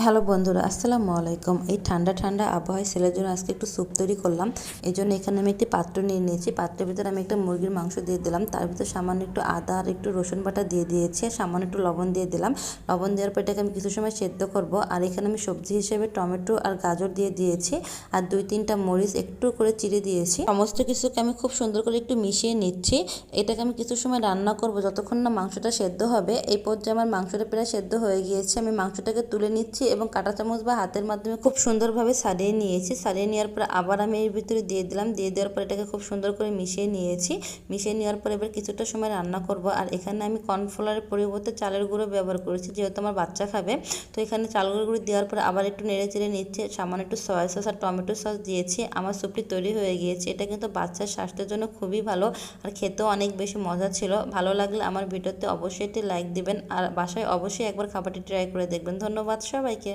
Hello বন্ধুরা, আসসালামু আলাইকুম। এই ঠান্ডা ঠান্ডা আবহাওয়ায় ছেলের জন্য আজকে একটু স্যুপ তৈরি করলাম। এই জন্য এখানে আমি একটি পাত্র নিয়ে নিয়েছি। পাত্রের ভিতরে আমি একটা মুরগির মাংস দিয়ে দিলাম। তার ভিতরে সামান্য একটু আদা আর একটু রসুন বাটা দিয়ে দিয়েছি, সামান্য একটু লবণ দিয়ে দিলাম। লবণ দেওয়ার পর এটাকে আমি কিছু সময় সেদ্ধ করব। আর এখানে আমি সবজি হিসেবে টমেটো আর গাজর দিয়ে দিয়েছি, আর 2-3টা মরিচ একটু করে চিড়ে দিয়েছি। সমস্ত কিছুকে আমি খুব সুন্দর করে একটু মিশিয়ে নিচ্ছি। এটাকে আমি কিছু সময় রান্না করব, যতক্ষণ না মাংসটা সেদ্ধ হবে। এই পর্যায়ে আমার মাংসটা প্রায় সেদ্ধ হয়ে গিয়েছে। আমি মাংসটাকে তুলে নিচ্ছি এবং কাঁটা চামচ বা হাতের মাধ্যমে খুব সুন্দরভাবে ছাড়িয়ে নিয়েছি। ছাড়িয়ে নেওয়ার পর আবার আমি এর ভিতরে দিয়ে দিলাম। দিয়ে দেওয়ার পর এটাকে খুব সুন্দর করে মিশিয়ে নিয়েছি। মিশিয়ে নেওয়ার পর এবার কিছুটা সময় রান্না করব। আর এখানে আমি কর্নফ্লাওয়ারের পরিবর্তে চালের গুঁড়ো ব্যবহার করেছি, যেহেতু আমার বাচ্চা খাবে। তো এখানে চালের গুঁড়ো দেওয়ার পর আবার একটু নেড়ে চেড়ে নিচ্ছে। সামান্য একটু সয়া সস আর টমেটো সস দিয়েছি। আমার স্যুপটি তৈরি হয়ে গিয়েছে। এটা কিন্তু বাচ্চার স্বাস্থ্যের জন্য খুবই ভালো, আর খেতেও অনেক বেশি মজা ছিল। ভালো লাগলে আমার ভিডিওতে অবশ্যই একটি লাইক দিবেন, আর বাসায় অবশ্যই একবার খাবারটি ট্রাই করে দেখবেন। ধন্যবাদ সবাইকে।